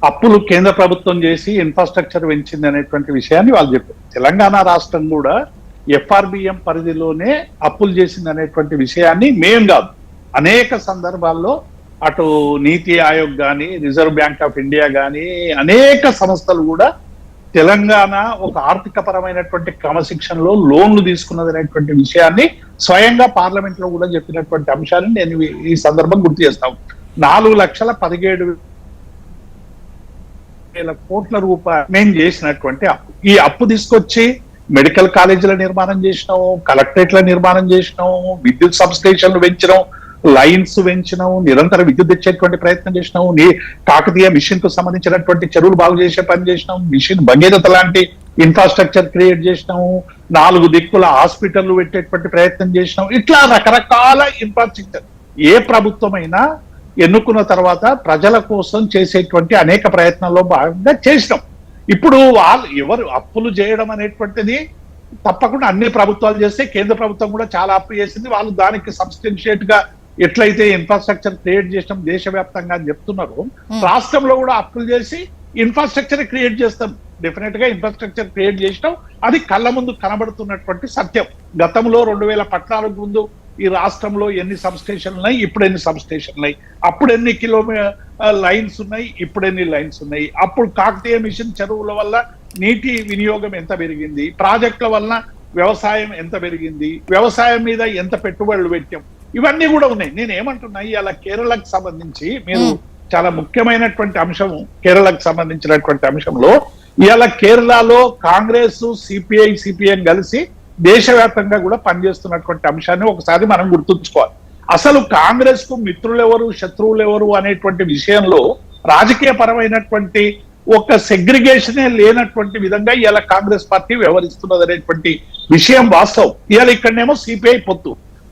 అప్పులు కేంద్ర ప్రభుత్వం చేసి ఇన్ఫ్రాస్ట్రక్చర్ పెంచింది అనేటువంటి విషయాన్ని వాళ్ళు చెప్పారు. తెలంగాణ రాష్ట్రం కూడా ఎఫ్ఆర్బిఎం పరిధిలోనే అప్పులు చేసింది అనేటువంటి విషయాన్ని మేం కాదు, అనేక సందర్భాల్లో అటు నీతి ఆయోగ్ కానీ, రిజర్వ్ బ్యాంక్ ఆఫ్ ఇండియా కానీ, అనేక సంస్థలు కూడా తెలంగాణ ఒక ఆర్థిక పరమైనటువంటి క్రమశిక్షణలో లోన్లు తీసుకున్నది అనేటువంటి విషయాన్ని స్వయంగా పార్లమెంట్ లో కూడా చెప్పినటువంటి అంశాన్ని నేను ఈ సందర్భం గుర్తు చేస్తాను. 4,17,000 కోట్ల రూపాయలు మేము చేసినటువంటి అప్పు. ఈ అప్పు తీసుకొచ్చి మెడికల్ కాలేజీల నిర్మాణం చేసినాము, కలెక్టరేట్ల నిర్మాణం చేసినాము, విద్యుత్ సబ్ స్టేషన్లు పెంచినాం, లైన్స్ పెంచినాము, నిరంతర విద్యుత్ తెచ్చేటువంటి ప్రయత్నం చేసినాము, కాకతీయ మిషన్ కు సంబంధించినటువంటి చెరువులు బాగు చేసే పని చేసినాము, మిషన్ భగీరథ లాంటి ఇన్ఫ్రాస్ట్రక్చర్ క్రియేట్ చేసినాము, 4 దిక్కుల హాస్పిటల్లు పెట్టేటువంటి ప్రయత్నం చేసినాం. ఇట్లా రకరకాల ఇన్ఫ్రాస్ట్రక్చర్ ఏ ప్రభుత్వమైనా ఎన్నుకున్న తర్వాత ప్రజల కోసం చేసేటువంటి అనేక ప్రయత్నాల్లో భాగంగా చేసినాం. ఇప్పుడు వాళ్ళు ఎవరు అప్పులు చేయడం అనేటువంటిది తప్పకుండా అన్ని ప్రభుత్వాలు చేస్తే, కేంద్ర ప్రభుత్వం కూడా చాలా అప్పు చేసింది. వాళ్ళు దానికి సబ్స్టెన్షియేట్ గా ఎట్లయితే ఇన్ఫ్రాస్ట్రక్చర్ క్రియేట్ చేసినాం దేశవ్యాప్తంగా అని చెప్తున్నారు, రాష్ట్రంలో కూడా అప్పులు చేసి ఇన్ఫ్రాస్ట్రక్చర్ క్రియేట్ చేస్తాం. డెఫినెట్ గా ఇన్ఫ్రాస్ట్రక్చర్ క్రియేట్ చేసినాం, అది కళ్ళ ముందు కనబడుతున్నటువంటి సత్యం. గతంలో 2014 ముందు ఈ రాష్ట్రంలో ఎన్ని సబ్ స్టేషన్లు ఉన్నాయి, ఇప్పుడు ఎన్ని సబ్ స్టేషన్లు ఉన్నాయి, అప్పుడు ఎన్ని లైన్స్ ఉన్నాయి, ఇప్పుడు ఎన్ని లైన్స్ ఉన్నాయి, అప్పుడు కాకతీయ మిషన్ చెరువుల వల్ల నీటి వినియోగం ఎంత పెరిగింది, ప్రాజెక్టుల వల్ల వ్యవసాయం ఎంత పెరిగింది, వ్యవసాయం మీద ఎంత పెట్టుబడులు పెట్టాం, ఇవన్నీ కూడా ఉన్నాయి. నేను ఏమంటున్నా, ఇలా కేరళకు సంబంధించి మీరు చాలా ముఖ్యమైనటువంటి అంశం, కేరళకు సంబంధించినటువంటి అంశంలో ఇవాళ కేరళలో కాంగ్రెస్, సిపిఐ, సిపిఎం కలిసి దేశవ్యాప్తంగా కూడా పనిచేస్తున్నటువంటి అంశాన్ని ఒకసారి మనం గుర్తుంచుకోవాలి. అసలు కాంగ్రెస్ కు మిత్రులు ఎవరు, శత్రువులు ఎవరు అనేటువంటి విషయంలో రాజకీయ పరమైనటువంటి ఒక సెగ్రిగేషనే లేనటువంటి విధంగా ఇవాళ కాంగ్రెస్ పార్టీ వ్యవహరిస్తున్నది అనేటువంటి విషయం వాస్తవం. ఇవాళ ఇక్కడనేమో సిపిఐ పొత్తు,